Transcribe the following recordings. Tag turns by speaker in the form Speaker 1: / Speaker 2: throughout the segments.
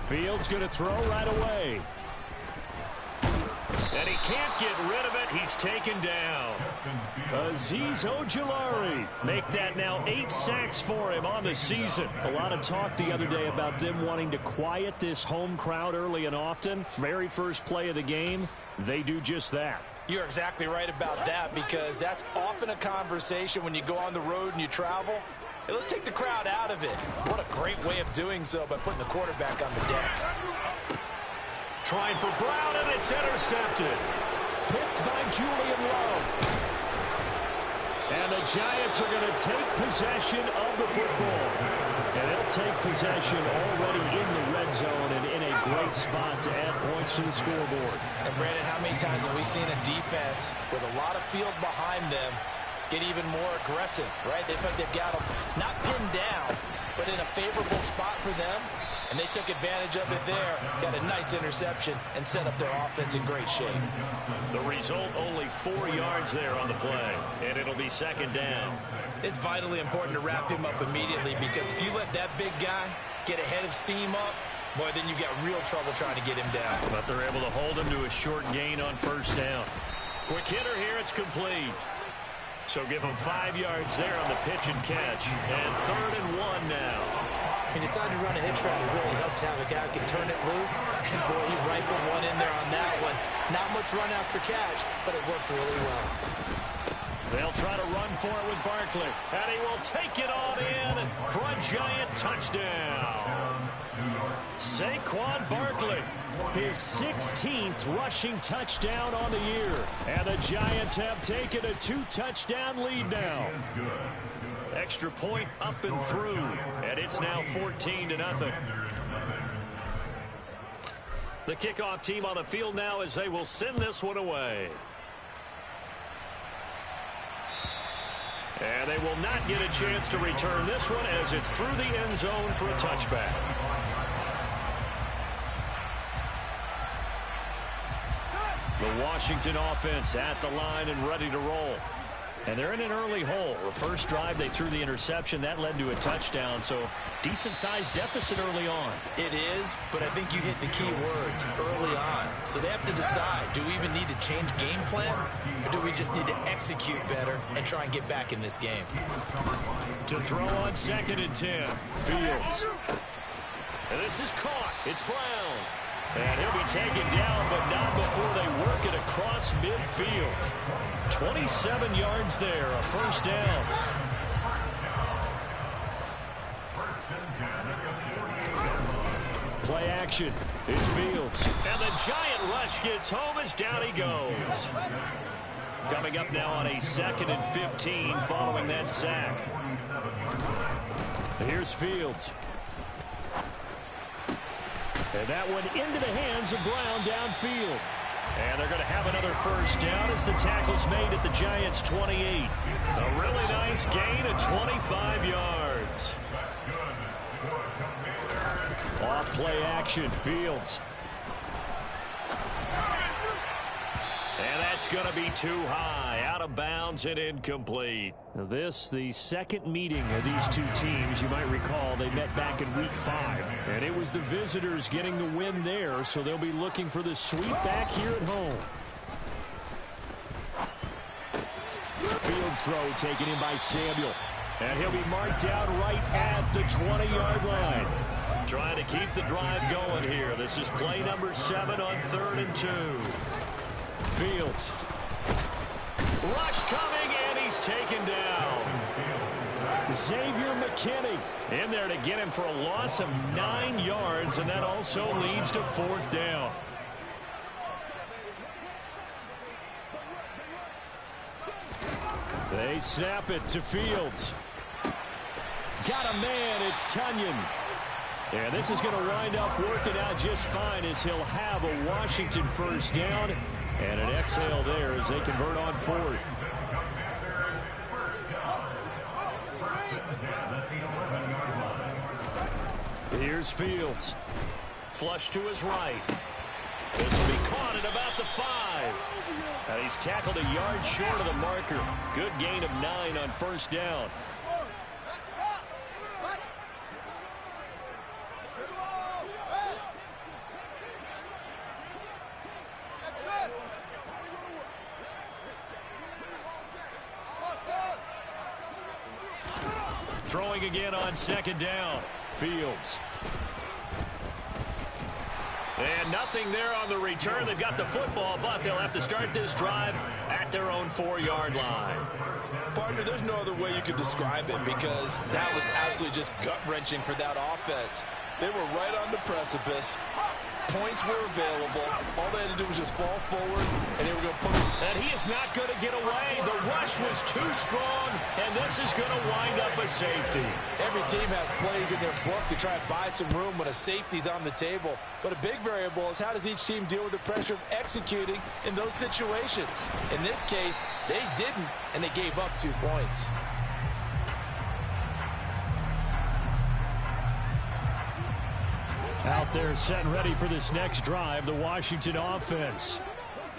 Speaker 1: Fields going to throw right away. And he can't get rid of it. He's taken down. Azeez Ojulari. Make that now 8 sacks for him on the season. A lot of talk the other day about them wanting to quiet this home crowd early and often. Very first play of the game, they do just that.
Speaker 2: You're exactly right about that, because that's often a conversation when you go on the road and you travel. Hey, let's take the crowd out of it. What a great way of doing so by putting the quarterback on the deck.
Speaker 1: Trying for Brown, and it's intercepted. Picked by Julian Love. And the Giants are going to take possession of the football. And they'll take possession already in the red zone and in a great spot to add points to the scoreboard.
Speaker 2: And Brandon, how many times have we seen a defense with a lot of field behind them get even more aggressive, right? They feel like they've got them not pinned down, but in a favorable spot for them. And they took advantage of it there, got a nice interception, and set up their offense in great shape.
Speaker 1: The result, only 4 yards there on the play, and it'll be second down.
Speaker 2: It's vitally important to wrap him up immediately, because if you let that big guy get ahead of steam up, boy, then you've got real trouble trying to get him down.
Speaker 1: But they're able to hold him to a short gain on first down. Quick hitter here, it's complete. So give him 5 yards there on the pitch and catch, and 3rd and 1 now.
Speaker 2: He decided to run a hitch route. It really helped to have a guy who can turn it loose. And, boy, he rifled one in there on that one. Not much run after catch, but it worked really well.
Speaker 1: They'll try to run for it with Barkley. And he will take it on in for a Giant touchdown. Saquon Barkley, his 16th rushing touchdown on the year. And the Giants have taken a 2-touchdown lead now. Extra point up and through, and it's now 14-0. The kickoff team on the field now as they will send this one away. And they will not get a chance to return this one as it's through the end zone for a touchback. The Washington offense at the line and ready to roll. And they're in an early hole. The first drive, they threw the interception. That led to a touchdown, so decent-sized deficit early on.
Speaker 2: It is, but I think you hit the key words, early on. So they have to decide, do we even need to change game plan, or do we just need to execute better and try and get back in this game?
Speaker 1: To throw on 2nd and 10, Fields. And this is caught. It's Brown. And he'll be taken down, but not before they work it across midfield. 27 yards there, a first down. Play action. It's Fields. And the Giant rush gets home as down he goes. Coming up now on a 2nd and 15 following that sack. Here's Fields. And that one into the hands of Brown downfield. And they're going to have another first down as the tackle's made at the Giants' 28. A really nice gain of 25 yards. Off play action, Fields. And that's going to be too high, out of bounds and incomplete. This, the second meeting of these two teams. You might recall they met back in Week 5. And it was the visitors getting the win there, so they'll be looking for the sweep back here at home. Fields throw taken in by Samuel. And he'll be marked down right at the 20-yard line. Trying to keep the drive going here. This is play number 7 on 3rd and 2. Fields. Rush coming, and he's taken down. Xavier McKinney in there to get him for a loss of 9 yards, and that also leads to 4th down. They snap it to Fields. Got a man, it's Tunyon. And this is going to wind up working out just fine as he'll have a Washington first down. And an exhale there as they convert on 4th. Here's Fields. Flush to his right. This will be caught at about the 5. And he's tackled a yard short of the marker. Good gain of 9 on first down. throwing again on second down. Fields. And nothing there on the return. They've got the football, but they'll have to start this drive at their own 4-yard line.
Speaker 2: Partner, there's no other way you could describe it because that was absolutely just gut-wrenching for that offense. They were right on the precipice. Points were available. All they had to do was just fall forward, and they were going to put it.
Speaker 1: And he is not going to get away. The rush was too strong, and this is going to wind up a safety.
Speaker 2: Every team has plays in their book to try and buy some room when a safety's on the table. But a big variable is how does each team deal with the pressure of executing in those situations. In this case, they didn't, and they gave up 2 points.
Speaker 1: Out there set and ready for this next drive, the Washington offense.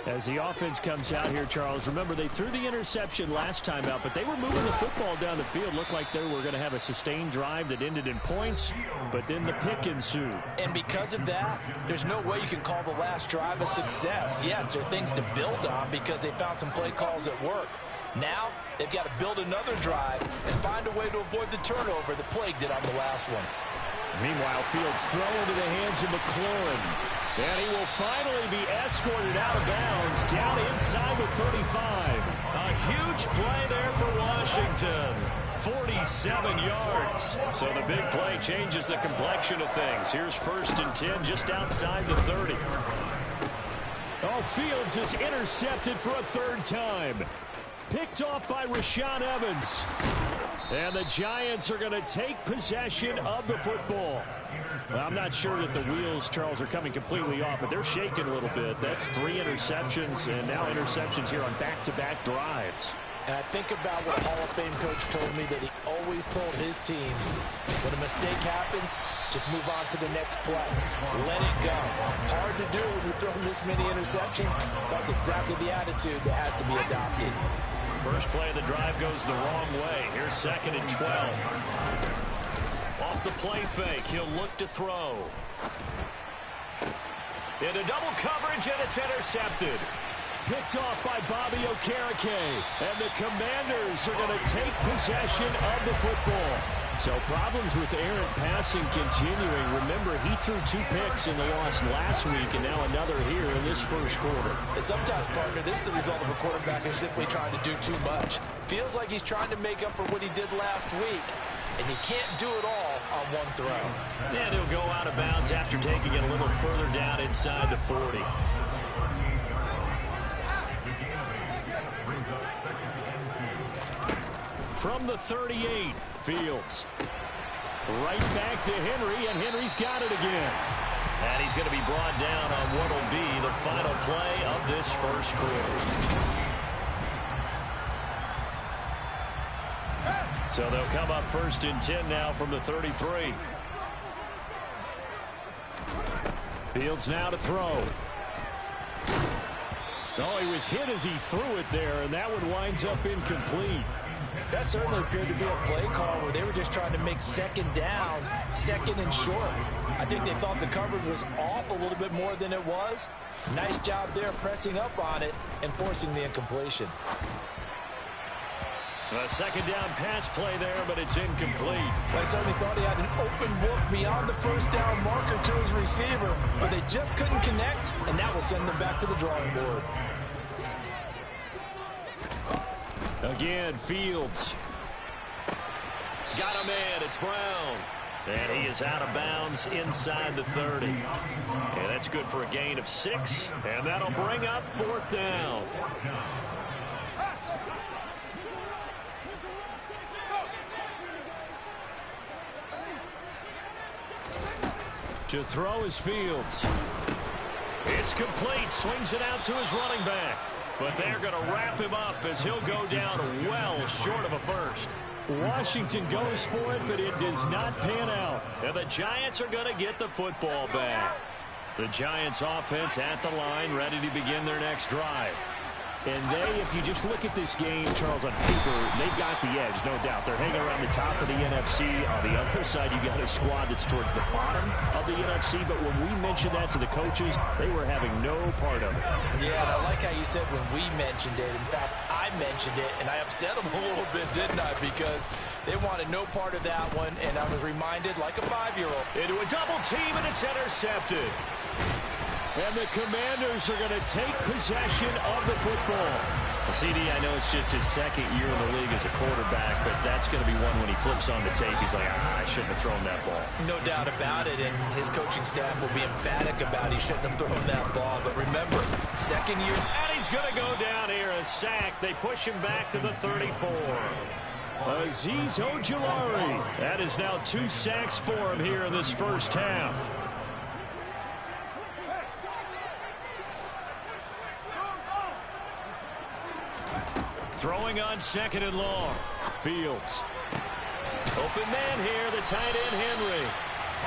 Speaker 1: As the offense comes out here, Charles, remember they threw the interception last time out, but they were moving the football down the field. Looked like they were going to have a sustained drive that ended in points, but then the pick ensued.
Speaker 2: And because of that, there's no way you can call the last drive a success. Yes, there are things to build on because they found some play calls that work. Now, they've got to build another drive and find a way to avoid the turnover that plagued it on the last one.
Speaker 1: Meanwhile, Fields throw into the hands of McLaurin. And he will finally be escorted out of bounds down inside the 35. A huge play there for Washington. 47 yards. So the big play changes the complexion of things. Here's 1st and 10 just outside the 30. Oh, Fields is intercepted for a 3rd time. Picked off by Rashaan Evans. And the Giants are going to take possession of the football. Well, I'm not sure that the wheels, Charles, are coming completely off, but they're shaking a little bit. That's 3 interceptions, and now interceptions here on back-to-back drives.
Speaker 2: And I think about what a Hall of Fame coach told me that he always told his teams, when a mistake happens, just move on to the next play. Let it go. Hard to do when you're throwing this many interceptions. That's exactly the attitude that has to be adopted.
Speaker 1: First play of the drive goes the wrong way. Here's 2nd and 12. Off the play fake, he'll look to throw. Into double coverage, and it's intercepted. Picked off by Bobby Okereke. And the Commanders are going to take possession of the football. So problems with errant passing continuing. Remember, he threw 2 picks in the loss last week, and now another here in this first quarter.
Speaker 2: And sometimes, partner, this is the result of a quarterback who's simply trying to do too much. Feels like he's trying to make up for what he did last week, and he can't do it all on one throw.
Speaker 1: And he'll go out of bounds after taking it a little further down inside the 40. From the 38, Fields. Right back to Henry, and Henry's got it again. And he's going to be brought down on what will be the final play of this first quarter. So they'll come up 1st and 10 now from the 33. Fields now to throw. Oh, he was hit as he threw it there, and that one winds up incomplete.
Speaker 2: That certainly appeared to be a play call where they were just trying to make 2nd down, 2nd and short. I think they thought the coverage was off a little bit more than it was. Nice job there pressing up on it and forcing the incompletion.
Speaker 1: A 2nd down pass play there, but it's incomplete.
Speaker 2: I certainly thought he had an open look beyond the 1st down marker to his receiver, but they just couldn't connect, and that will send them back to the drawing board.
Speaker 1: Again, Fields. Got him in. It's Brown. And he is out of bounds inside the 30. And that's good for a gain of 6. And that'll bring up 4th down. To throw is Fields. It's complete. Swings it out to his running back. But they're going to wrap him up as he'll go down well short of a first. Washington goes for it, but it does not pan out. And the Giants are going to get the football back. The Giants offense at the line, ready to begin their next drive. And they, if you just look at this game, Charles, on paper, they've got the edge, no doubt. They're hanging around the top of the NFC. On the other side, you got a squad that's towards the bottom of the NFC. But when we mentioned that to the coaches, they were having no part of it.
Speaker 2: Yeah, and I like how you said when we mentioned it. In fact, I mentioned it, and I upset them a little bit, didn't I? Because They wanted no part of that one, and I was reminded like a 5-year-old.
Speaker 1: Into a double team, and it's intercepted. And the Commanders are going to take possession of the football. CD, I know it's just his second year in the league as a quarterback, but that's going to be one when he flips on the tape. He's like, I shouldn't have thrown that ball.
Speaker 2: No doubt about it, and his coaching staff will be emphatic about he shouldn't have thrown that ball. But remember, second year.
Speaker 1: And he's going to go down here, a sack. They push him back to the 34. Azeez Ojulari. That is now 2 sacks for him here in this first half. Throwing on 2nd and long. Fields. Open man here, the tight end Henry.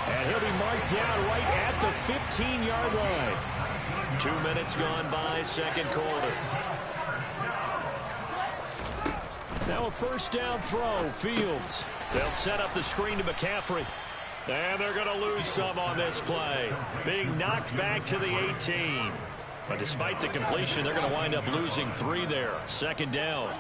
Speaker 1: And he'll be marked down right at the 15-yard line. 2 minutes gone by, second quarter. Now a first down throw, Fields. They'll set up the screen to McCaffrey. And they're going to lose some on this play. Being knocked back to the 18. But despite the completion, they're going to wind up losing 3 there. Second down.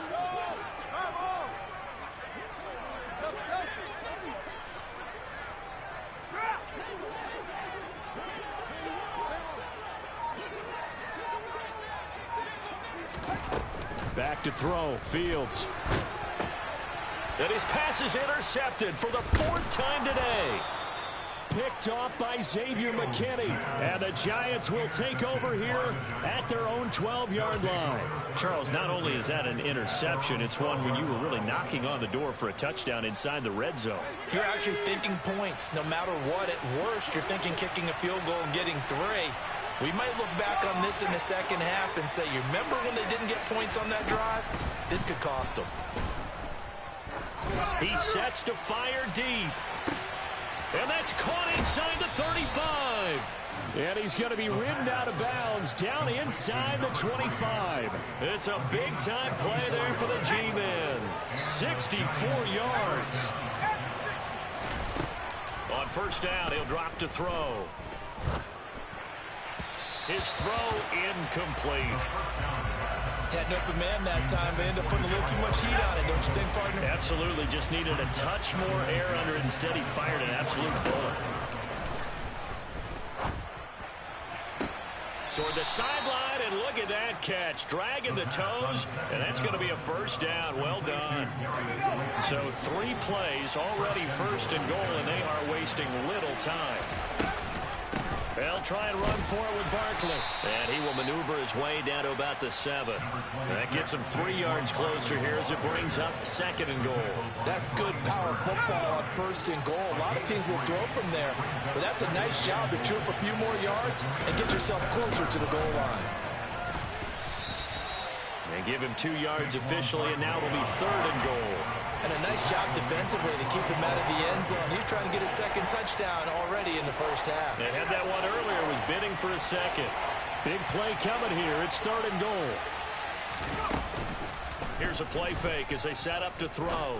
Speaker 1: Back to throw, Fields. And his pass is intercepted for the 4th time today. Picked off by Xavier McKinney. And the Giants will take over here at their own 12-yard line. Charles, not only is that an interception, it's one when you were really knocking on the door for a touchdown inside the red zone.
Speaker 2: You're actually thinking points. No matter what, at worst, you're thinking kicking a field goal and getting 3. We might look back on this in the second half and say, you remember when they didn't get points on that drive? This could cost them.
Speaker 1: He sets to fire deep. And that's caught inside the 35. And he's going to be ridden out of bounds down inside the 25. It's a big-time play there for the G-men. 64 yards. On first down, he'll drop to throw. His throw incomplete.
Speaker 2: Had an open man that time, but ended up putting a little too much heat on it, don't you think, partner?
Speaker 1: Absolutely. Just needed a touch more air under it. Instead, he fired an absolute bullet. Toward the sideline, and look at that catch. Dragging the toes, and that's going to be a first down. Well done. So 3 plays, already first and goal, and they are wasting little time. They'll try and run for it with Barkley. And he will maneuver his way down to about the 7. That gets him 3 yards closer here as it brings up 2nd and goal.
Speaker 2: That's good power football on 1st and goal. A lot of teams will throw from there. But that's a nice job to chirp a few more yards and get yourself closer to the goal line.
Speaker 1: They give him 2 yards officially, and now it'll be 3rd and goal.
Speaker 2: And a nice job defensively to keep him out of the end zone. He's trying to get his 2nd touchdown already in the first half.
Speaker 1: They had that one earlier, was bidding for a 2nd. Big play coming here. It's 3rd and goal. Here's a play fake as they set up to throw.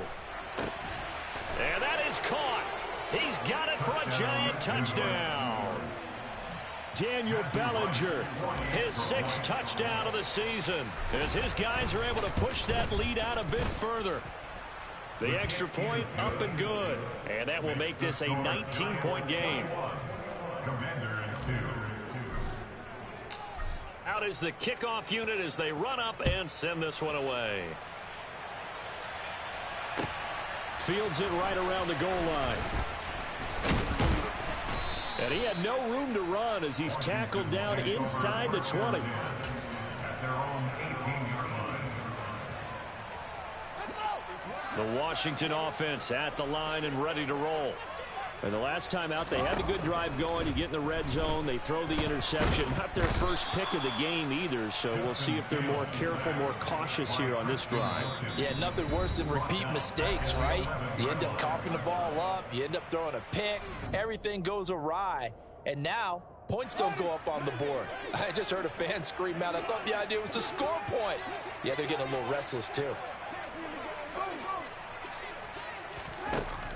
Speaker 1: And that is caught. He's got it for a giant touchdown. Daniel Bellinger, his 6th touchdown of the season, as his guys are able to push that lead out a bit further. The extra point up and good. And that will make this a 19-point game. Out is the kickoff unit as they run up and send this one away. Fields it right around the goal line. And he had no room to run as he's tackled down inside the 20. The Washington offense at the line and ready to roll. And the last time out, they had a good drive going. You get in the red zone, they throw the interception. Not their first pick of the game either, so we'll see if they're more careful, more cautious here on this drive.
Speaker 2: Yeah, nothing worse than repeat mistakes, right? You end up coughing the ball up, you end up throwing a pick, everything goes awry. And now, points don't go up on the board. I just heard a fan scream out, I thought the idea was to score points. Yeah, they're getting a little restless too.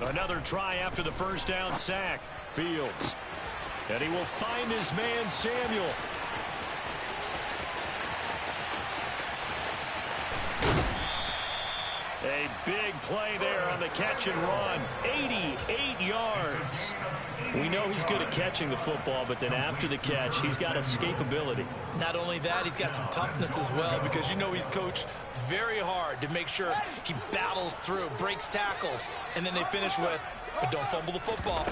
Speaker 1: Another try after the first down sack. Fields. And he will find his man, Samuel. A big play there on the catch and run. 88 yards. We know he's good at catching the football, but then after the catch, he's got escapability.
Speaker 2: Not only that, he's got some toughness as well, because you know he's coached very hard to make sure he battles through, breaks tackles, and then they finish with, but don't fumble the football.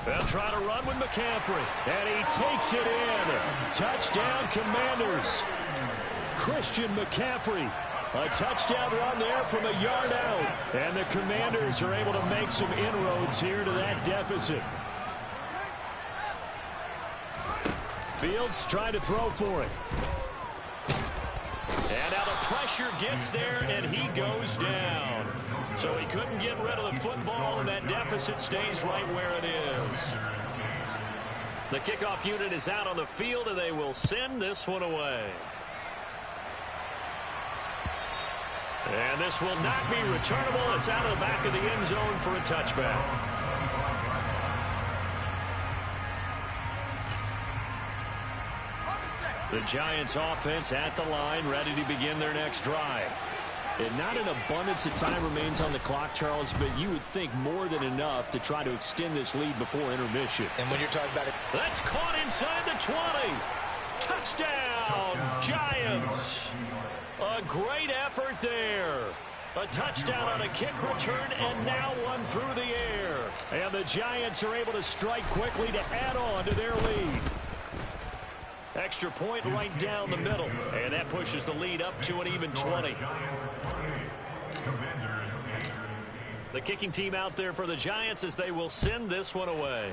Speaker 1: They'll try to run with McCaffrey, and he takes it in. Touchdown, Commanders. Christian McCaffrey. A touchdown run there from a yard out. And the Commanders are able to make some inroads here to that deficit. Fields trying to throw for it. And now the pressure gets there, and he goes down. So he couldn't get rid of the football, and that deficit stays right where it is. The kickoff unit is out on the field, and they will send this one away. And this will not be returnable. It's out of the back of the end zone for a touchback. The Giants offense at the line, ready to begin their next drive. And not an abundance of time remains on the clock, Charles, but you would think more than enough to try to extend this lead before intermission.
Speaker 2: And when you're talking about it,
Speaker 1: that's caught inside the 20. Touchdown, Giants. A great effort there. A touchdown on a kick return, and now one through the air. And the Giants are able to strike quickly to add on to their lead. Extra point right down the middle. And that pushes the lead up to an even 20. The kicking team out there for the Giants as they will send this one away.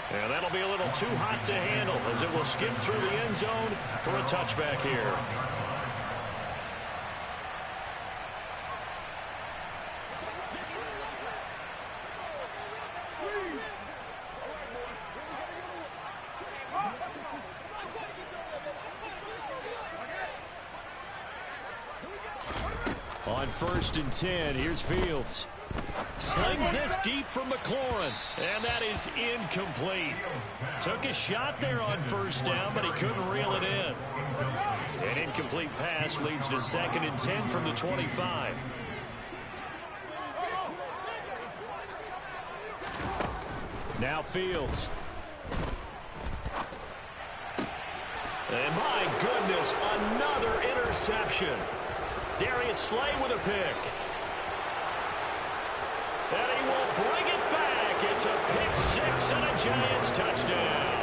Speaker 1: And that'll be a little too hot to handle as it will skim through the end zone for a touchback here. On 1st and 10, here's Fields. Slings this deep from McLaurin, and that is incomplete. Took a shot there on 1st down, but he couldn't reel it in. An incomplete pass leads to 2nd and 10 from the 25. Now Fields. And my goodness, another interception. Darius Slay with a pick. And he will bring it back. It's a pick six and a Giants touchdown.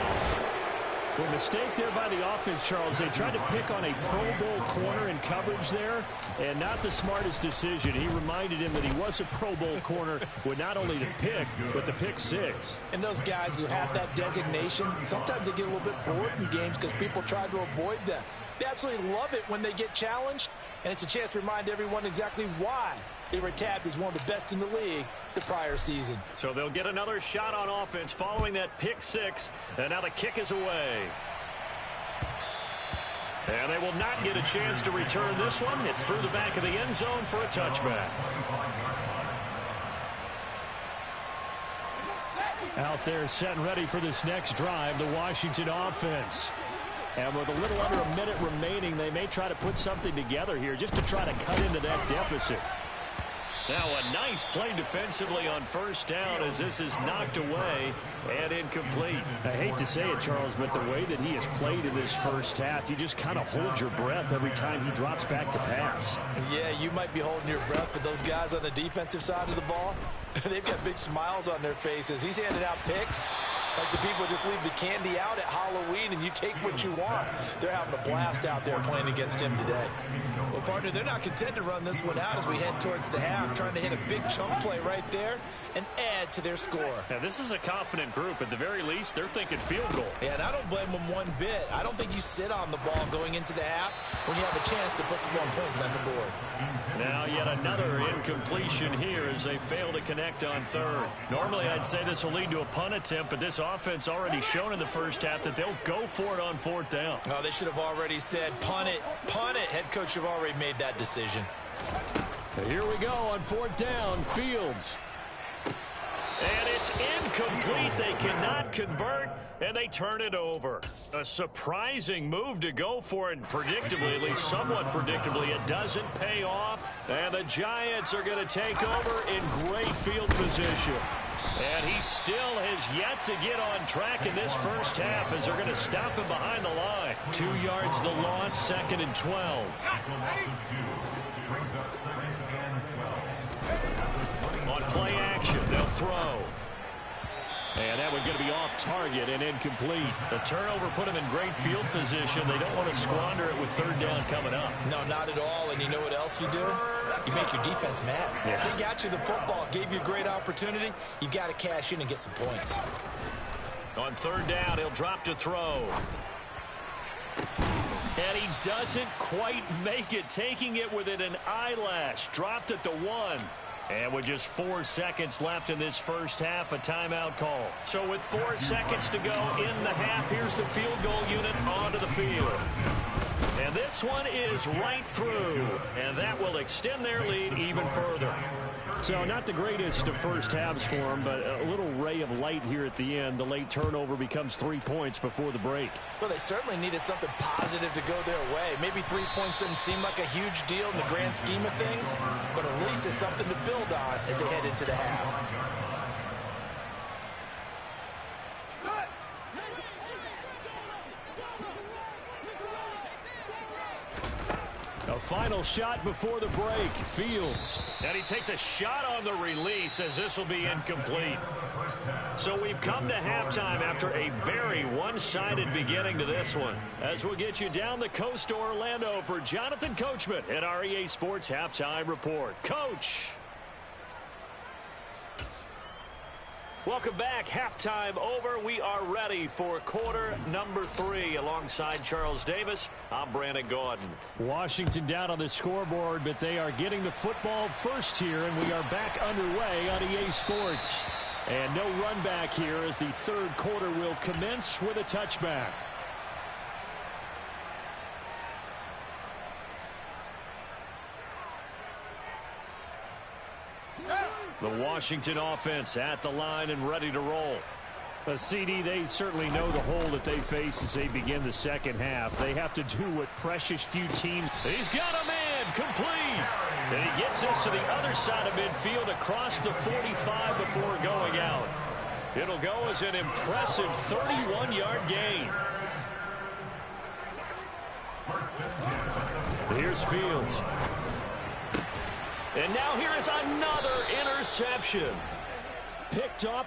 Speaker 1: The mistake there by the offense, Charles. They tried to pick on a Pro Bowl corner in coverage there, and not the smartest decision. He reminded him that he was a Pro Bowl corner with not only the pick, but the pick six.
Speaker 2: And those guys who have that designation, sometimes they get a little bit bored in games because people try to avoid them. They absolutely love it when they get challenged, and it's a chance to remind everyone exactly why they were tabbed as one of the best in the league the prior season.
Speaker 1: So they'll get another shot on offense following that pick six, and now the kick is away. And they will not get a chance to return this one. It's through the back of the end zone for a touchback. Out there set and ready for this next drive, the Washington offense. And with a little under a minute remaining, they may try to put something together here just to try to cut into that deficit. Now a nice play defensively on 1st down as this is knocked away and incomplete. I hate to say it, Charles, but the way that he has played in this first half, you just kind of hold your breath every time he drops back to pass.
Speaker 2: Yeah, you might be holding your breath, but those guys on the defensive side of the ball, they've got big smiles on their faces. He's handing out picks like the people just leave the candy out at Halloween and you take what you want. They're having a blast out there playing against him today. Well, partner, they're not content to run this one out as we head towards the half, trying to hit a big chunk play right there and add to their score.
Speaker 1: Now, this is a confident group. At the very least, they're thinking field goal.
Speaker 2: Yeah, and I don't blame them one bit. I don't think you sit on the ball going into the half when you have a chance to put some more points on the board.
Speaker 1: Now yet another incompletion here as they fail to connect on 3rd. Normally, I'd say this will lead to a punt attempt, but this offense already shown in the first half that they'll go for it on 4th down.
Speaker 2: Oh, they should have already said, punt it, punt it. Head coach have already made that decision.
Speaker 1: Here we go on 4th down. Fields. And it's incomplete. They cannot convert, and they turn it over. A surprising move to go for it, and predictably, at least somewhat predictably, it doesn't pay off. And the Giants are going to take over in great field position. And he still has yet to get on track in this first half as they're going to stop him behind the line. 2 yards the loss, 2nd and 12. On play action, they'll throw. And that one's going to be off target and incomplete. The turnover put them in great field position. They don't want to squander it with 3rd down coming up.
Speaker 2: No, not at all. And you know what else you do? You make your defense mad.
Speaker 1: Yeah.
Speaker 2: They got you the football, gave you a great opportunity. You got to cash in and get some points.
Speaker 1: On 3rd down, he'll drop to throw. And he doesn't quite make it, taking it within an eyelash. Dropped at the 1. And with just 4 seconds left in this first half, a timeout call. So with 4 seconds to go in the half, here's the field goal unit onto the field. And this one is right through. And that will extend their lead even further. So not the greatest of first halves for them, but a little ray of light here at the end. The late turnover becomes 3 points before the break.
Speaker 2: Well, they certainly needed something positive to go their way. Maybe 3 points doesn't seem like a huge deal in the grand scheme of things, but at least it's something to build on as they head into the half.
Speaker 1: A final shot before the break. Fields. And he takes a shot on the release as this will be incomplete. So we've come to halftime after a very one-sided beginning to this one. As we'll get you down the coast to Orlando for Jonathan Coachman at our EA Sports Halftime Report. Coach. Welcome back. Halftime over. We are ready for quarter number 3. Alongside Charles Davis, I'm Brandon Gaudin. Washington down on the scoreboard, but they are getting the football first here, and we are back underway on EA Sports. And no run back here as the 3rd quarter will commence with a touchback. The Washington offense at the line and ready to roll. A CD, they certainly know the hole that they face as they begin the second half. They have to do what precious few teams. He's got a man complete. And he gets this to the other side of midfield across the 45 before going out. It'll go as an impressive 31-yard gain. Here's Fields. And now here is another interception. Picked up.